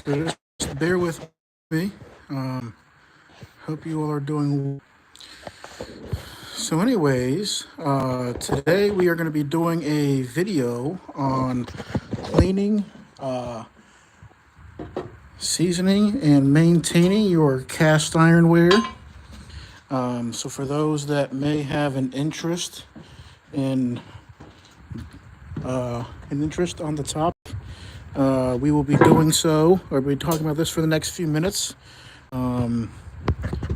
So just bear with me. Hope you all are doing well. So, anyways, today we are going to be doing a video on cleaning, seasoning, and maintaining your cast ironware. So, for those that may have in an interest on the topic, we will be doing so, or we'll be talking about this for the next few minutes.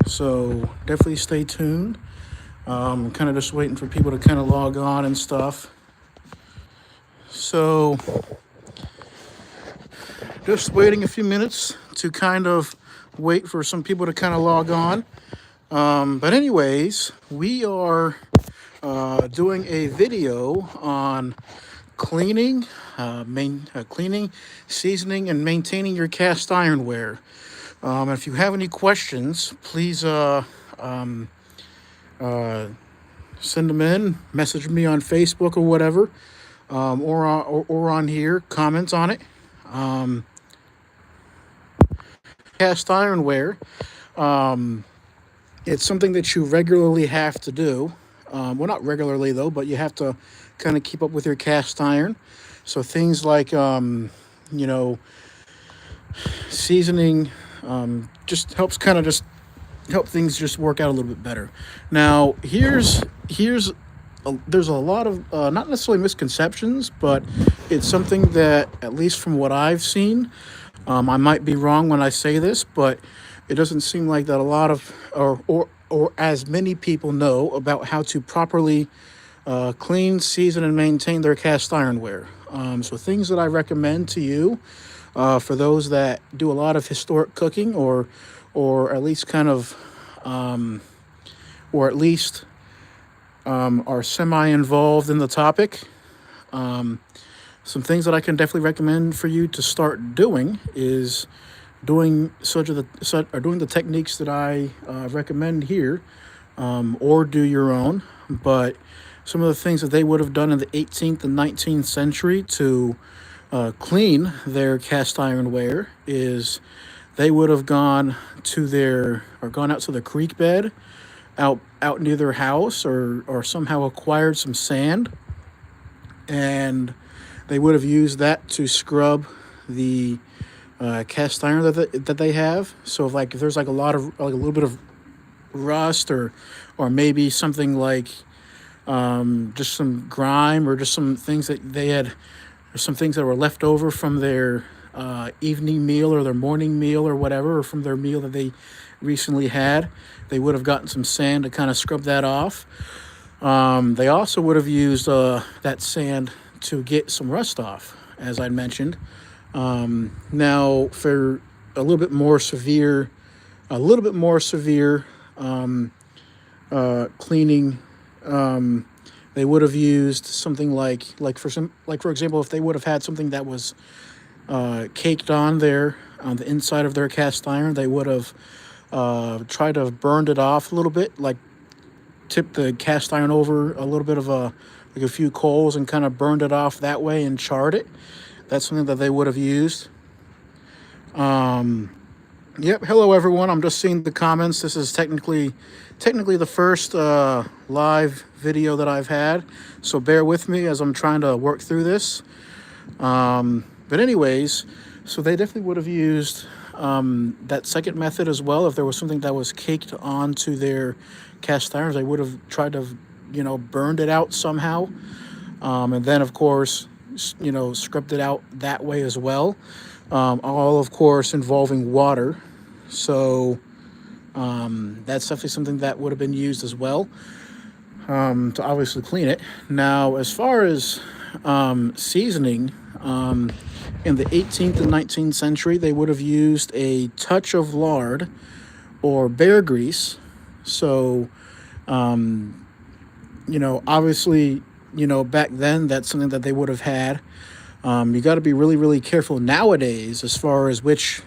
So definitely stay tuned. Kind of just waiting for people to kind of log on and stuff. So just waiting a few minutes to kind of wait for some people to kind of log on. But anyways, we are doing a video on cleaning, cleaning, seasoning, and maintaining your cast ironware. If you have any questions, please send them in, message me on Facebook or whatever, or on here, comments on it. Cast ironware, it's something that you regularly have to do. Well, not regularly though, but you have to kind of keep up with your cast iron. So things like, seasoning, just helps kind of just help things just work out a little bit better. Now, there's a lot of not necessarily misconceptions, but it's something that, at least from what I've seen, I might be wrong when I say this, but it doesn't seem like that a lot of or as many people know about how to properly clean, season, and maintain their cast ironware. So things that I recommend to you, for those that do a lot of historic cooking, or at least kind of, or at least are semi-involved in the topic. Some things that I can definitely recommend for you to start doing is doing doing the techniques that I recommend here, or do your own. But some of the things that they would have done in the 18th and 19th century to clean their cast ironware is they would have gone out to the creek bed out near their house, or somehow acquired some sand, and they would have used that to scrub the cast iron that they have. So if there's like a little bit of rust, or maybe something like just some grime, or just some things that they had, or some things that were left over from their evening meal or their morning meal or whatever, or from their meal that they recently had, they would have gotten some sand to kind of scrub that off. They also would have used that sand to get some rust off, as I mentioned. Now, for a little bit more severe cleaning, they would have used something for example, if they would have had something that was caked on the inside of their cast iron, they would have tried to have burned it off a little bit, like tipped the cast iron over a little bit of a few coals and kind of burned it off that way and charred it. That's something that they would have used. Yep. Hello, everyone. I'm just seeing the comments. This is technically the first live video that I've had, so bear with me as I'm trying to work through this. But anyways, so they definitely would have used that second method as well. If there was something that was caked onto their cast irons, they would have tried to, burned it out somehow, and then of course, scrubbed it out that way as well. All of course involving water. So that's definitely something that would have been used as well, to obviously clean it. Now, as far as seasoning, in the 18th and 19th century, they would have used a touch of lard or bear grease. So, obviously, back then, that's something that they would have had. You got to be really, really careful nowadays as far as which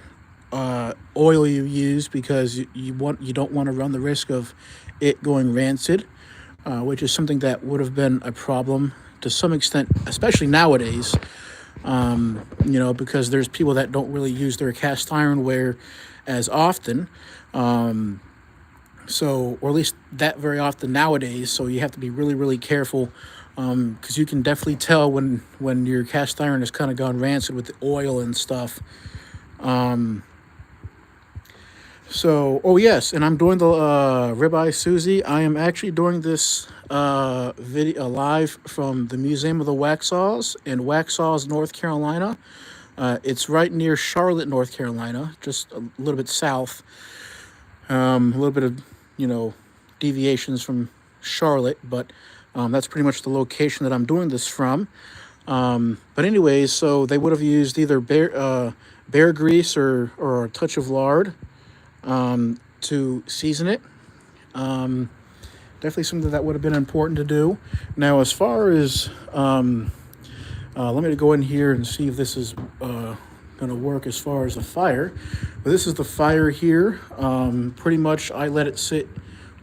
oil you use, because you don't want to run the risk of it going rancid, which is something that would have been a problem to some extent, especially nowadays. because there's people that don't really use their cast ironware as often. So, or at least that very often nowadays. So you have to be really, really careful, because you can definitely tell when your cast iron has kind of gone rancid with the oil and stuff. So, oh yes, and I'm doing the ribeye Susie. I am actually doing this video live from the Museum of the Waxhaws in Waxhaws, North Carolina. It's right near Charlotte, North Carolina, just a little bit south. A little bit of, you know, deviations from Charlotte, but that's pretty much the location that I'm doing this from. But anyways, so they would have used either bear grease or a touch of lard to season it. Definitely something that would have been important to do. Now, as far as let me go in here and see if this is going to work as far as the fire. But this is the fire here. Pretty much I let it sit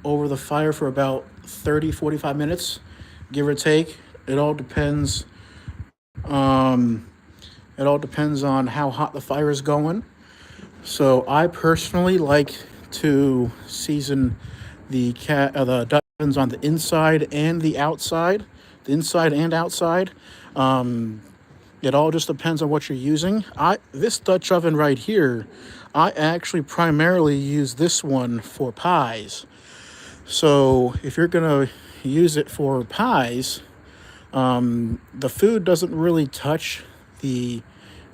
over the fire for about 30-45 minutes, give or take. It all depends. It all depends on how hot the fire is going. So I personally like to season the Dutch ovens on the inside and the outside, the inside and outside. It all just depends on what you're using. This Dutch oven right here, I actually primarily use this one for pies. So if you're gonna use it for pies, the food doesn't really touch the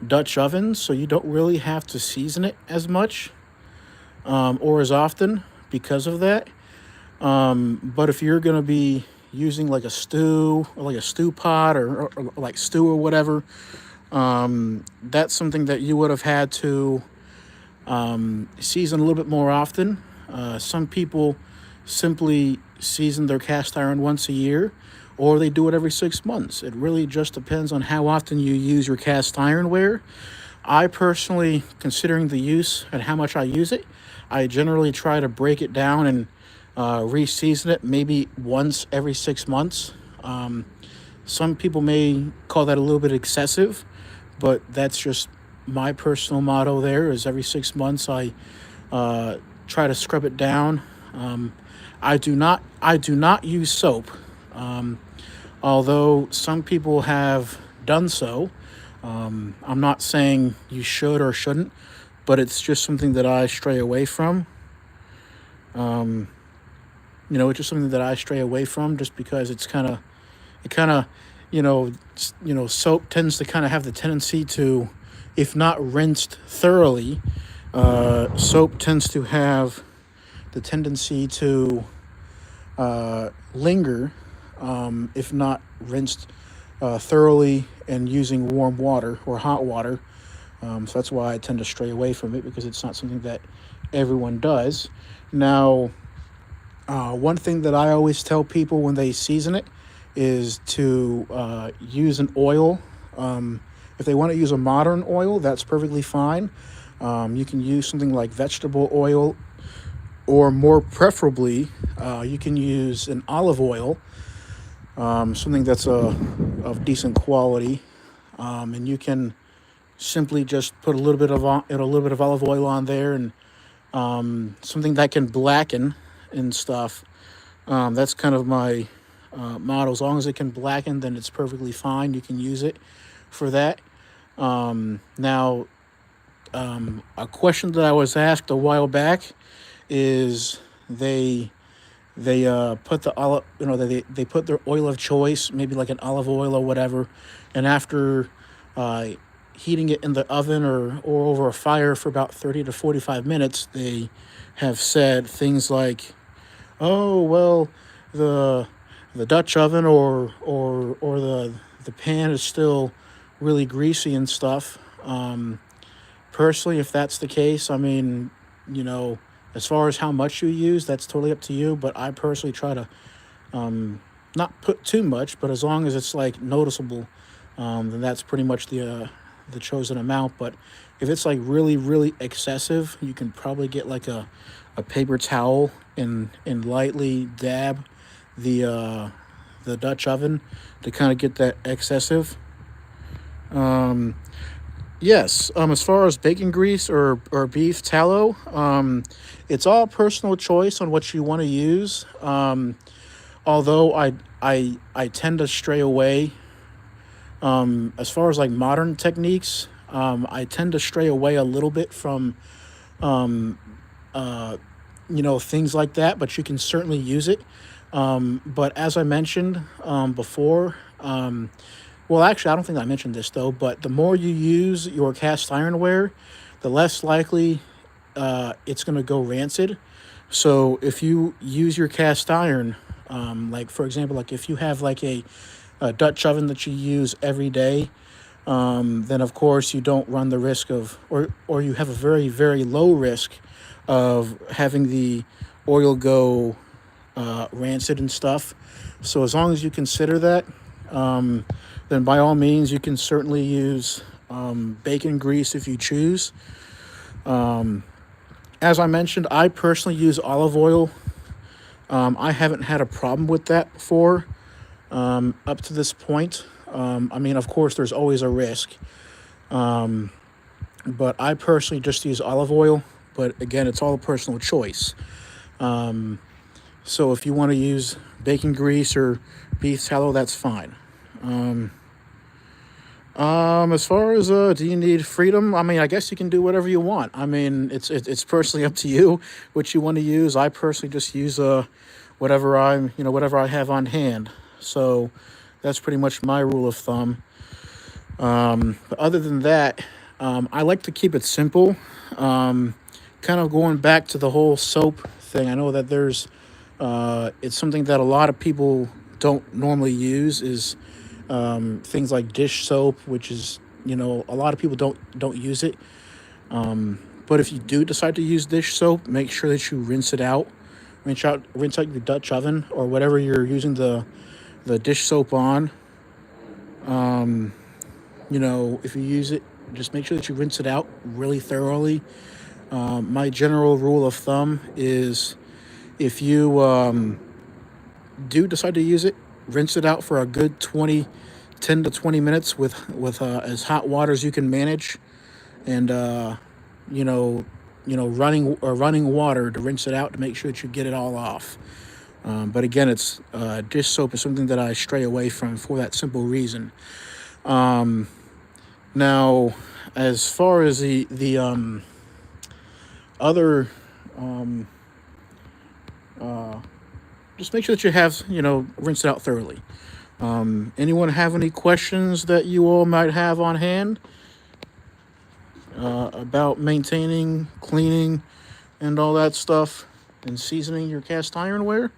Dutch oven, so you don't really have to season it as much or as often because of that. But if you're gonna be using like a stew or like a stew pot or like stew or whatever, that's something that you would have had to season a little bit more often. Some people simply season their cast iron once a year, or they do it every 6 months. It really just depends on how often you use your cast ironware. I personally, considering the use and how much I use it, I generally try to break it down and re-season it maybe once every 6 months. Some people may call that a little bit excessive, but that's just my personal motto there is every 6 months I try to scrub it down. I do not use soap, although some people have done so. I'm not saying you should or shouldn't, but it's just something that I stray away from. It's just something that I stray away from just because it kind of, soap tends to kind of have the tendency to, if not rinsed thoroughly, soap tends to have the tendency to linger, if not rinsed thoroughly and using warm water or hot water. So that's why I tend to stray away from it, because it's not something that everyone does. Now, one thing that I always tell people when they season it is to use an oil. If they want to use a modern oil, that's perfectly fine. You can use something like vegetable oil, or more preferably, you can use an olive oil, something that's of decent quality, and you can simply just put a little bit of olive oil on there, and something that can blacken and stuff. That's kind of my motto. As long as it can blacken, then it's perfectly fine. You can use it for that. Now, a question that I was asked a while back is they put the olive, they put their oil of choice, maybe like an olive oil or whatever, and after heating it in the oven or over a fire for about 30 to 45 minutes, they have said things like, "Oh well, the Dutch oven or the pan is still really greasy and stuff." Personally, if that's the case, I mean, as far as how much you use, that's totally up to you. But I personally try to not put too much, but as long as it's like noticeable, then that's pretty much the chosen amount. But if it's like really, really excessive, you can probably get like a paper towel and lightly dab the Dutch oven to kind of get that excessive. Yes, as far as bacon grease or beef tallow, it's all personal choice on what you want to use. Although I tend to stray away, as far as like modern techniques, I tend to stray away a little bit from things like that, but you can certainly use it. But as I mentioned before, well, actually, I don't think I mentioned this though, but the more you use your cast ironware, the less likely it's going to go rancid. So if you use your cast iron, like for example, like if you have like a Dutch oven that you use every day, then of course you don't run the risk of, or you have a very, very low risk of having the oil go rancid and stuff. So as long as you consider that, then by all means you can certainly use bacon grease if you choose. As I mentioned, I personally use olive oil. I haven't had a problem with that before up to this point. I mean, of course, there's always a risk, but I personally just use olive oil. But again, it's all a personal choice. So if you want to use bacon grease or beef tallow, that's fine. As far as do you need freedom? I mean, I guess you can do whatever you want. I mean, it's personally up to you what you want to use. I personally just use whatever I have on hand. So that's pretty much my rule of thumb. But other than that, I like to keep it simple. Kind of going back to the whole soap thing. I know that it's something that a lot of people don't normally use is things like dish soap, which is a lot of people don't use it. But if you do decide to use dish soap, make sure that you rinse out your Dutch oven or whatever you're using the dish soap on. If you use it, just make sure that you rinse it out really thoroughly. My general rule of thumb is if you do decide to use it, rinse it out for a good 10 to 20 minutes with as hot water as you can manage, and you know, running water to rinse it out to make sure that you get it all off. But again, it's dish soap is something that I stray away from for that simple reason. Now, as far as the other, just make sure that you have rinse it out thoroughly. Anyone have any questions that you all might have on hand about maintaining, cleaning, and all that stuff, and seasoning your cast ironware?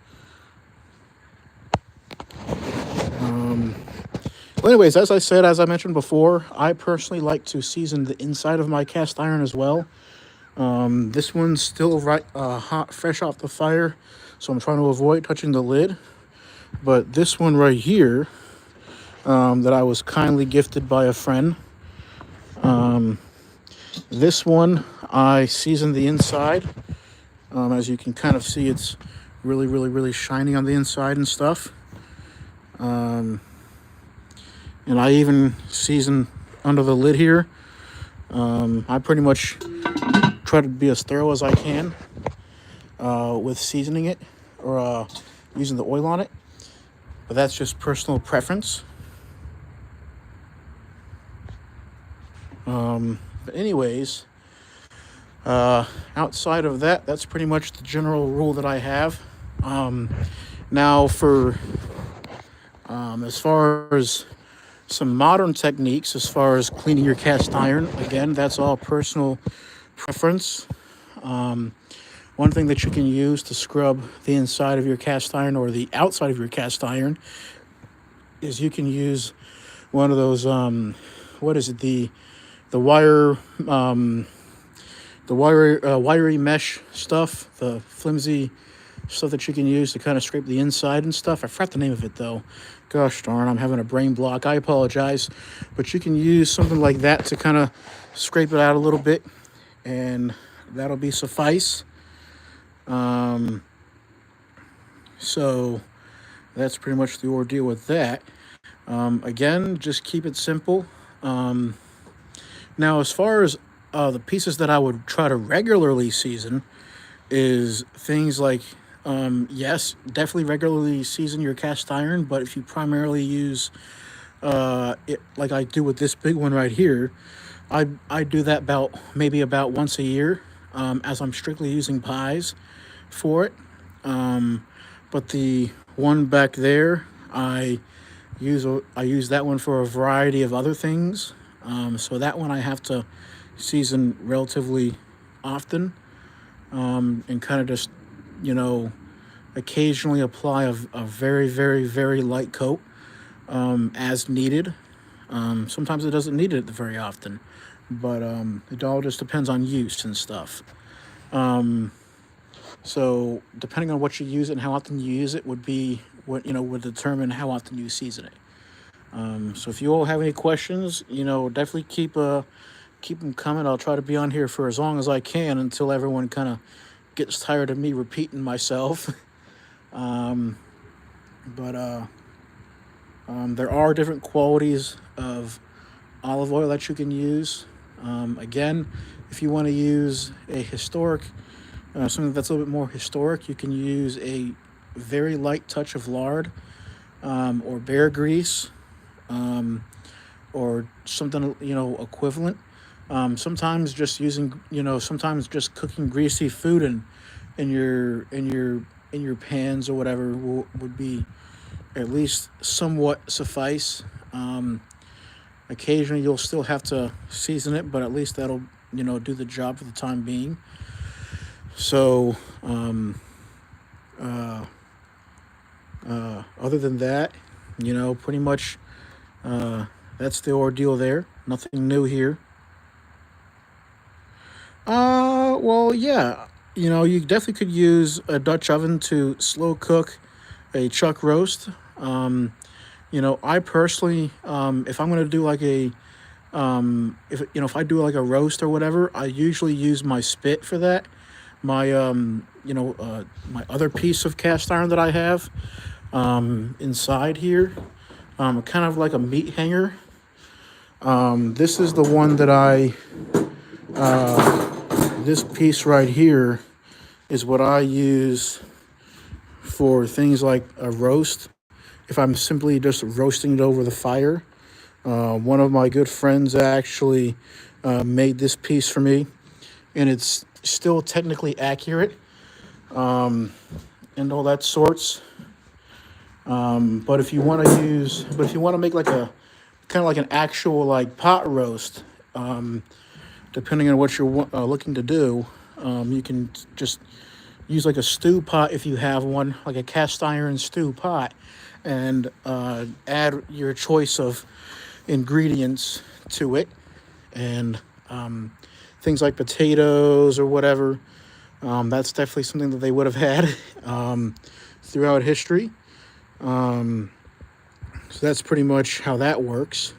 Well, anyways, as I mentioned before, I personally like to season the inside of my cast iron as well. This one's still hot, fresh off the fire, so I'm trying to avoid touching the lid. But this one right here, that I was kindly gifted by a friend, this one I seasoned the inside. As you can kind of see, it's really, really, really shiny on the inside and stuff. And I even season under the lid here. I pretty much try to be as thorough as I can with seasoning it or using the oil on it. But that's just personal preference. But anyways, outside of that, that's pretty much the general rule that I have. Now for as far as some modern techniques, as far as cleaning your cast iron, again, that's all personal preference. One thing that you can use to scrub the inside of your cast iron or the outside of your cast iron is you can use one of those what is it, the wire wiry mesh stuff, the flimsy stuff that you can use to kind of scrape the inside and stuff. I forgot the name of it though. Gosh darn, I'm having a brain block. I apologize. But you can use something like that to kind of scrape it out a little bit, and that'll be suffice. So that's pretty much the ordeal with that. Again, just keep it simple. Now, as far as the pieces that I would try to regularly season is things like, yes, definitely regularly season your cast iron, but if you primarily use it like I do with this big one right here, I do that about once a year, as I'm strictly using pies for it. But the one back there, I use that one for a variety of other things. So that one I have to season relatively often, and kind of just, you know, occasionally apply a very, very, very light coat, as needed. Sometimes it doesn't need it very often, but it all just depends on use and stuff. So depending on what you use and how often you use it would be what would determine how often you season it. So if you all have any questions, definitely keep them coming. I'll try to be on here for as long as I can until everyone kind of gets tired of me repeating myself. um, but there are different qualities of olive oil that you can use. Again, if you want to use a historic, something that's a little bit more historic, you can use a very light touch of lard, or bear grease, um, or something equivalent. Sometimes just sometimes just cooking greasy food in your pans or whatever would be at least somewhat suffice. Occasionally you'll still have to season it, but at least that'll do the job for the time being. So other than that, pretty much that's the ordeal there. Nothing new here. Well, yeah. You definitely could use a Dutch oven to slow cook a chuck roast. I personally, if I'm gonna do like if I do like a roast or whatever, I usually use my spit for that. My other piece of cast iron that I have inside here, kind of like a meat hanger. This is the one that this piece right here is what I use for things like a roast. If I'm simply just roasting it over the fire, one of my good friends actually made this piece for me, and it's still technically accurate, and all that sorts. But if you want to make like a kind of like an actual like pot roast, depending on what you're looking to do, you can just use like a stew pot if you have one, like a cast iron stew pot, and add your choice of ingredients to it, and things like potatoes or whatever. That's definitely something that they would have had throughout history. So that's pretty much how that works.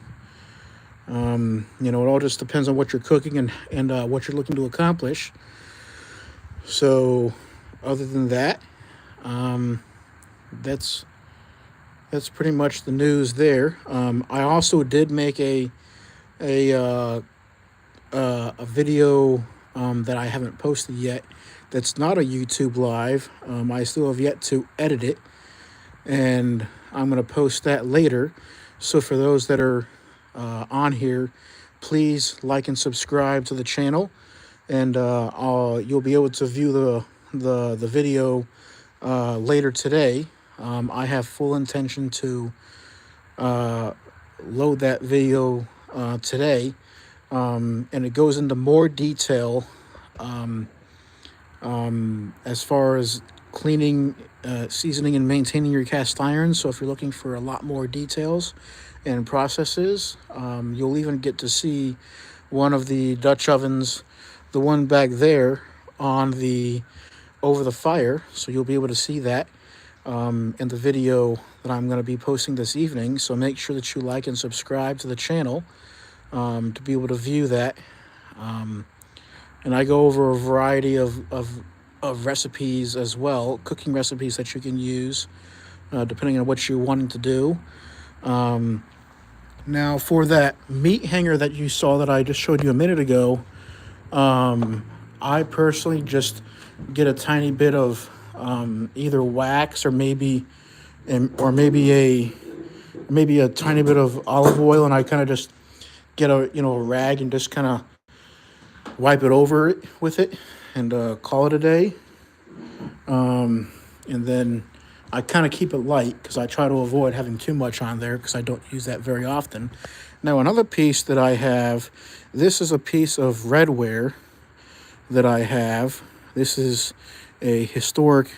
It all just depends on what you're cooking and what you're looking to accomplish. So, other than that, that's pretty much the news there. I also did make a video that I haven't posted yet. That's not a YouTube live. I still have yet to edit it, and I'm going to post that later. So for those that are on here, please like and subscribe to the channel, and you'll be able to view the video later today. I have full intention to load that video today, and it goes into more detail as far as cleaning, seasoning, and maintaining your cast iron. So if you're looking for a lot more details and processes, you'll even get to see one of the Dutch ovens, the one back there over the fire. So you'll be able to see that in the video that I'm going to be posting this evening. So make sure that you like and subscribe to the channel to be able to view that. And I go over a variety of recipes as well, cooking recipes that you can use depending on what you're wanting to do. Now, for that meat hanger that you saw that I just showed you a minute ago, I personally just get a tiny bit of either wax or maybe a tiny bit of olive oil, and I kind of just get a rag and just kind of wipe it over it with it, and call it a day. And then I kind of keep it light because I try to avoid having too much on there because I don't use that very often. Now, another piece that I have, this is a piece of redware that I have. This is a historic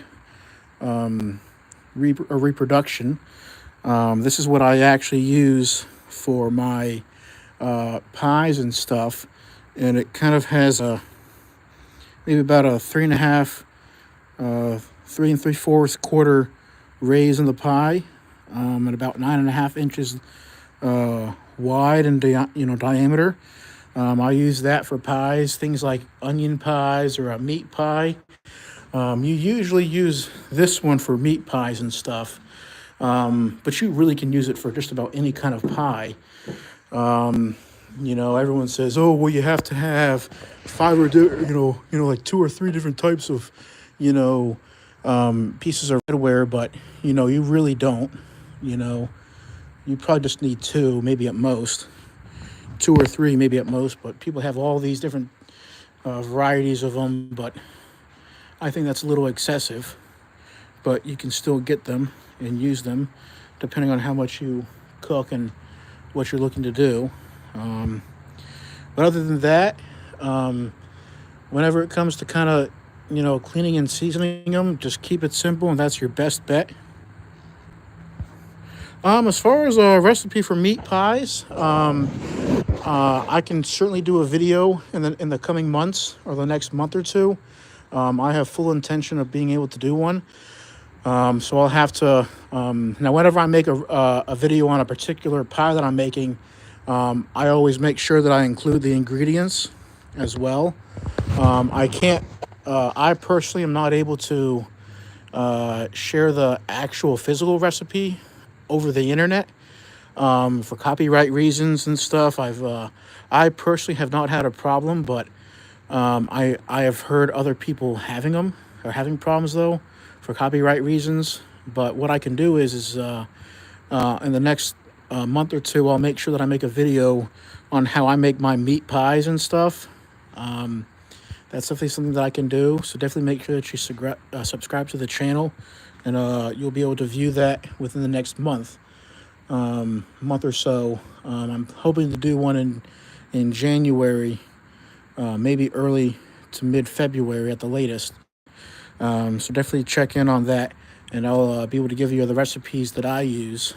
reproduction. This is what I actually use for my pies and stuff, and it kind of has maybe about a 3 3/4 quarter raise in the pie, and about 9.5 inches wide and diameter. I use that for pies, things like onion pies or a meat pie. You usually use this one for meat pies and stuff, but you really can use it for just about any kind of pie. Everyone says, "Oh, well, you have to have like 2 or 3 different types of, pieces of redware," but you really don't. You probably just need two, maybe at most, 2 or 3, maybe at most. But people have all these different varieties of them, but I think that's a little excessive. But you can still get them and use them, depending on how much you cook and what you're looking to do. But other than that, whenever it comes to kind of, cleaning and seasoning them, just keep it simple, and that's your best bet. As far as a recipe for meat pies, I can certainly do a video in the coming months or the next month or two. I have full intention of being able to do one. So I'll have to now. Whenever I make a video on a particular pie that I'm making, I always make sure that I include the ingredients as well. I can't. I personally am not able to share the actual physical recipe over the internet for copyright reasons and stuff. I personally have not had a problem, but I have heard other people having problems though for copyright reasons. But what I can do is in the next month or two, I'll make sure that I make a video on how I make my meat pies and stuff. That's definitely something that I can do. So definitely make sure that you subscribe to the channel, and you'll be able to view that within the next month or so. I'm hoping to do one in January, maybe early to mid-February at the latest. So definitely check in on that, and I'll be able to give you the recipes that I use.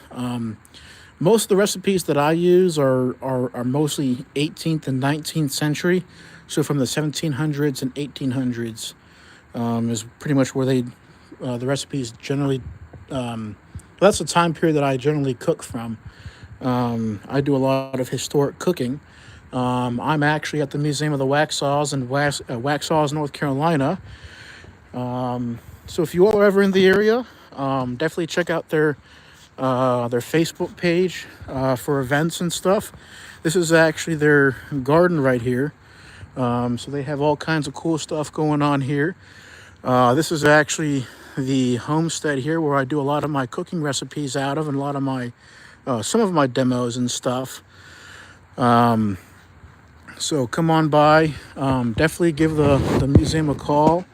Most of the recipes that I use are mostly 18th and 19th century. So from the 1700s and 1800s is pretty much where the recipes generally. That's the time period that I generally cook from. I do a lot of historic cooking. I'm actually at the Museum of the Waxhaws in Waxhaws, North Carolina. So if you all are ever in the area, definitely check out their Facebook page for events and stuff. This is actually their garden right here. So they have all kinds of cool stuff going on here. This is actually the homestead here where I do a lot of my cooking recipes out of, and a lot of my some of my demos and stuff. So come on by. Definitely give the museum a call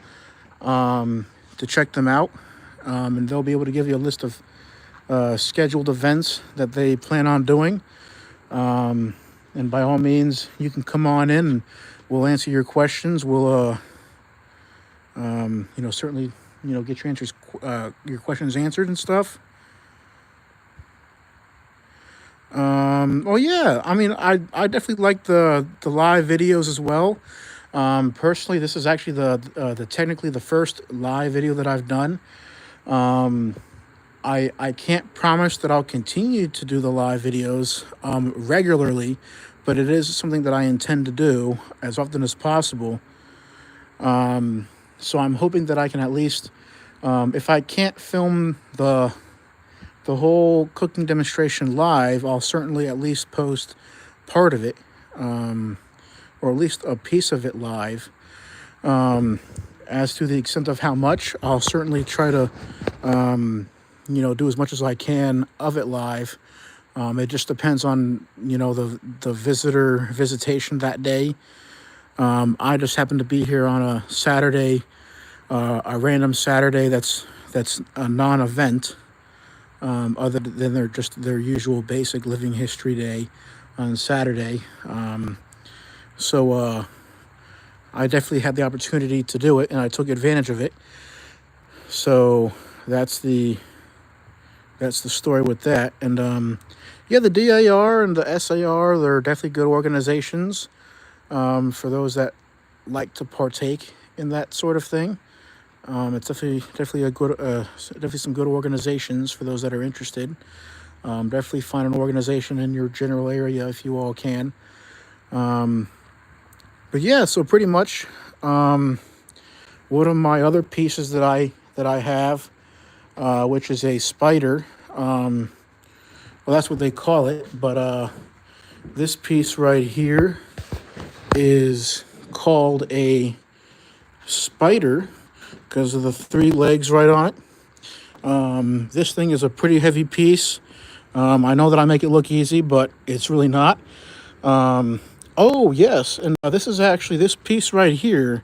to check them out, and they'll be able to give you a list of scheduled events that they plan on doing. And by all means, you can come on in and we'll answer your questions. We'll certainly get your questions answered and stuff. Oh yeah, I mean, I definitely like the live videos as well. Personally, this is actually the technically the first live video that I've done. I can't promise that I'll continue to do the live videos regularly, but it is something that I intend to do as often as possible. So I'm hoping that I can at least, if I can't film the the whole cooking demonstration live, I'll certainly at least post part of it, or at least a piece of it live. As to the extent of how much, I'll certainly try to, do as much as I can of it live. It just depends on, the visitation that day. I just happened to be here on a Saturday, a random Saturday that's a non-event, other than their usual basic living history day on Saturday. So I definitely had the opportunity to do it, and I took advantage of it. So that's the story with that. And yeah, the DAR and the SAR, they're definitely good organizations, for those that like to partake in that sort of thing. It's definitely a good, definitely some good organizations for those that are interested. Definitely find an organization in your general area if you all can. But yeah, so pretty much, one of my other pieces that I have, which is a spider. Well, that's what they call it, but this piece right here is called a spider because of the 3 legs right on it. This thing is a pretty heavy piece. I know that I make it look easy, but it's really not. Oh, yes, and this piece right here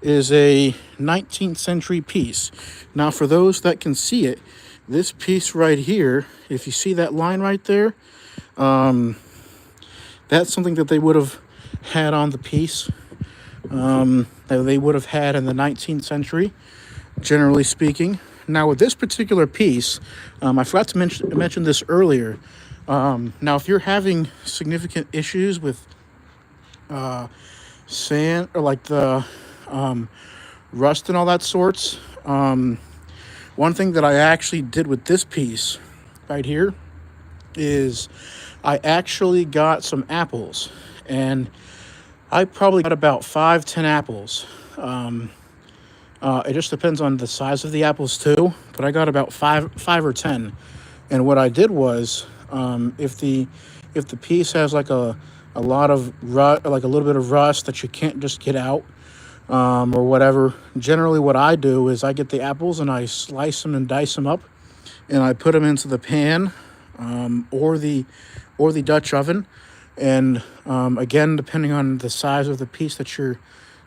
is a 19th century piece. Now, for those that can see it, this piece right here, if you see that line right there, that's something that they would have had on the piece, that they would have had in the 19th century, generally speaking. Now, with this particular piece, I forgot to mention this earlier. Now, if you're having significant issues with sand, or like the rust and all that sorts, one thing that I actually did with this piece right here is I actually got some apples, and I probably got about 5-10 apples. It just depends on the size of the apples too, but I got about five or 10. And what I did was, if the piece has like a lot of rust, like a little bit of rust that you can't just get out, or whatever, generally what I do is I get the apples and I slice them and dice them up, and I put them into the pan, or the Dutch oven. And again, depending on the size of the piece that you're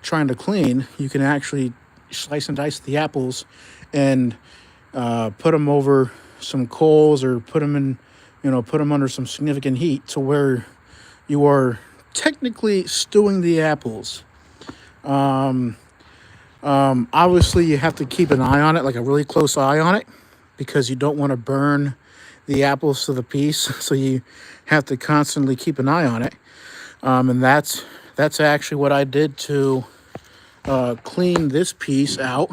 trying to clean, you can actually slice and dice the apples and put them over some coals, or put them under some significant heat to where you are technically stewing the apples. Obviously, you have to keep an eye on it, like a really close eye on it, because you don't want to burn the apples to the piece. So you have to constantly keep an eye on it. And that's actually what I did to clean this piece out.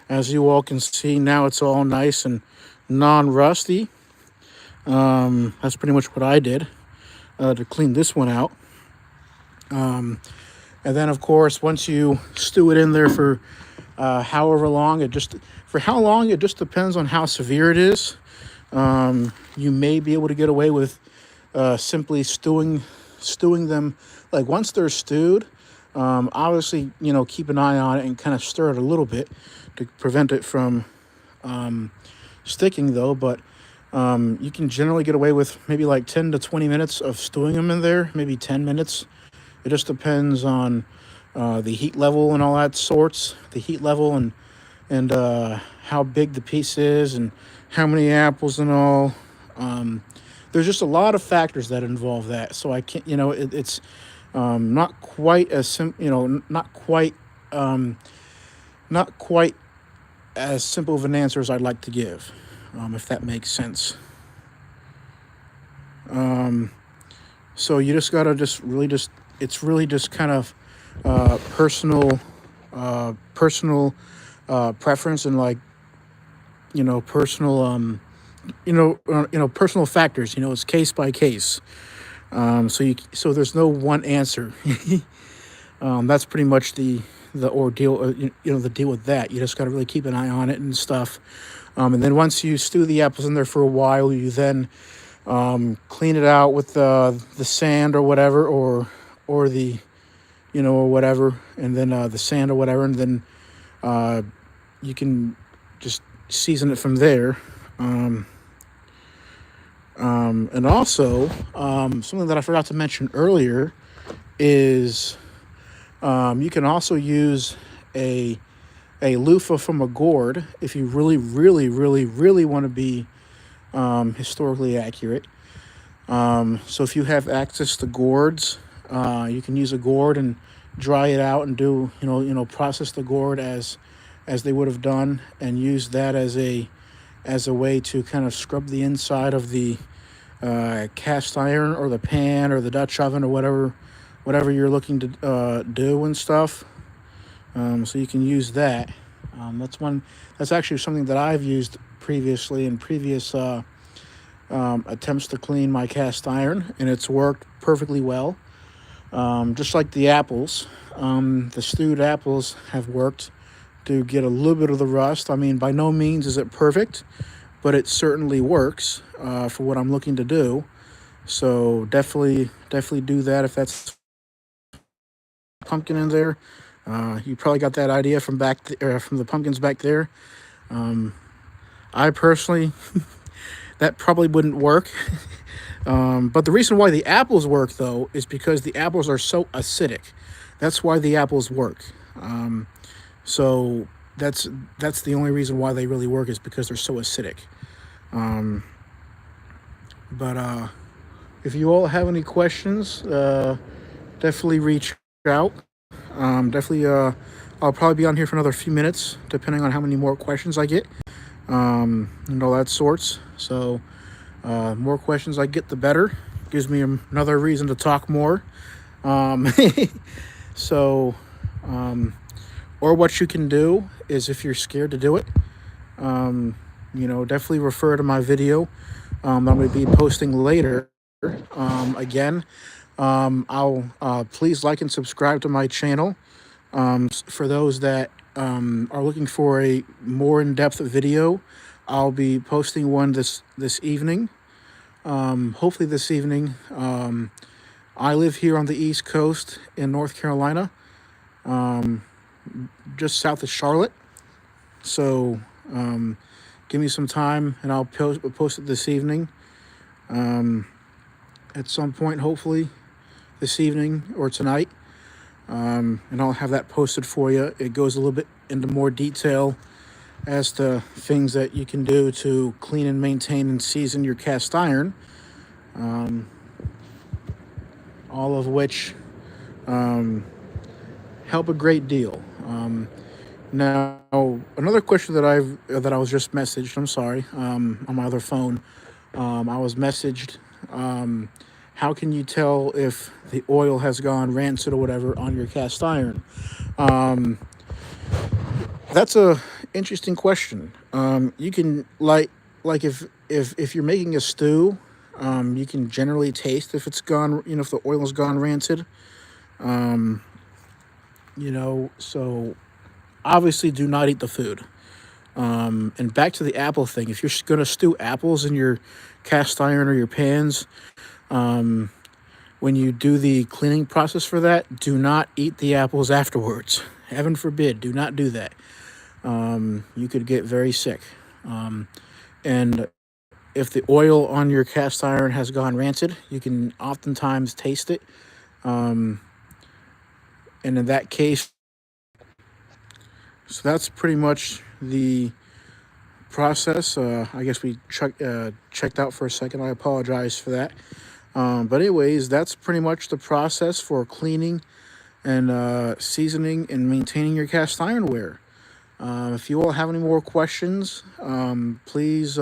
As you all can see, now it's all nice and non-rusty. That's pretty much what I did to clean this one out. And then, of course, once you stew it in there for however long, it just depends on how severe it is. You may be able to get away with simply stewing them. Like, once they're stewed, obviously, keep an eye on it and kind of stir it a little bit to prevent it from sticking, though. But you can generally get away with maybe like 10 to 20 minutes of stewing them in there, maybe 10 minutes. It just depends on the heat level and all that sorts, the heat level and how big the piece is and how many apples and all. There's just a lot of factors that involve that. So I can't, it's not quite as not quite as simple of an answer as I'd like to give, if that makes sense. So you just gotta it's really just kind of personal preference, and like personal personal factors. It's case by case. So there's no one answer. That's pretty much the the ordeal, the deal with that. You just got to really keep an eye on it and stuff. And then once you stew the apples in there for a while, you then clean it out with the sand or whatever, or the or whatever, and then the sand or whatever, and then you can just season it from there. And also, something that I forgot to mention earlier is you can also use a loofah from a gourd if you really, really, really, really want to be historically accurate. So if you have access to gourds, you can use a gourd and dry it out and do process the gourd as they would have done, and use that as a way to kind of scrub the inside of the cast iron or the pan or the Dutch oven or whatever you're looking to do and stuff. So you can use that. That's actually something that I've used previously in previous attempts to clean my cast iron, and it's worked perfectly well. Just like the apples, the stewed apples have worked to get a little bit of the rust. I mean, by no means is it perfect, but it certainly works for what I'm looking to do. So definitely do that if that's pumpkin in there. You probably got that idea from from the pumpkins back there. I personally, that probably wouldn't work. But the reason why the apples work, though, is because the apples are so acidic. That's why the apples work. So that's the only reason why they really work, is because they're so acidic. But if you all have any questions, definitely reach out. I'll probably be on here for another few minutes, depending on how many more questions I get, and all that sorts. So more questions I get, the better. Gives me another reason to talk more. So, or what you can do is, if you're scared to do it, definitely refer to my video I'm going to be posting later. Again, I'll please like and subscribe to my channel. For those that are looking for a more in-depth video, I'll be posting one this evening. Hopefully this evening. I live here on the East Coast in North Carolina, just south of Charlotte. So give me some time and I'll post it this evening. At some point, hopefully this evening or tonight. And I'll have that posted for you. It goes a little bit into more detail as to things that you can do to clean and maintain and season your cast iron. All of which help a great deal. Now, another question that I was just messaged, I'm sorry, on my other phone, I was messaged, how can you tell if the oil has gone rancid or whatever on your cast iron? That's a interesting question. You can like if you're making a stew, you can generally taste if it's gone, if the oil has gone rancid. So obviously do not eat the food. And back to the apple thing, if you're going to stew apples in your cast iron or your pans, when you do the cleaning process for that, do not eat the apples afterwards. Heaven forbid, do not do that. You could get very sick. And if the oil on your cast iron has gone rancid, you can oftentimes taste it. And in that case, so that's pretty much the process. I guess we checked out for a second. I apologize for that. But anyways, that's pretty much the process for cleaning and seasoning and maintaining your cast ironware. If you all have any more questions, please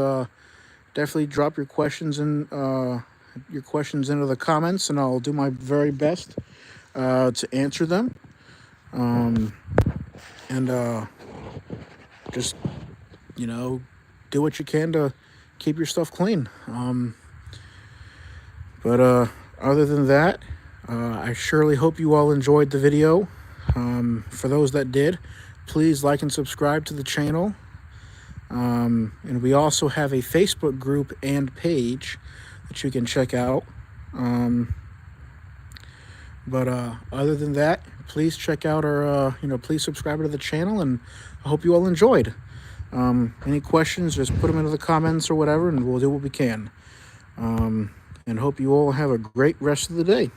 definitely drop your questions into the comments, and I'll do my very best to answer them. And just do what you can to keep your stuff clean. But other than that, I surely hope you all enjoyed the video. For those that did, please like and subscribe to the channel. And we also have a Facebook group and page that you can check out. But other than that, please check out our, please subscribe to the channel, and I hope you all enjoyed. Any questions, just put them into the comments or whatever, and we'll do what we can. And hope you all have a great rest of the day.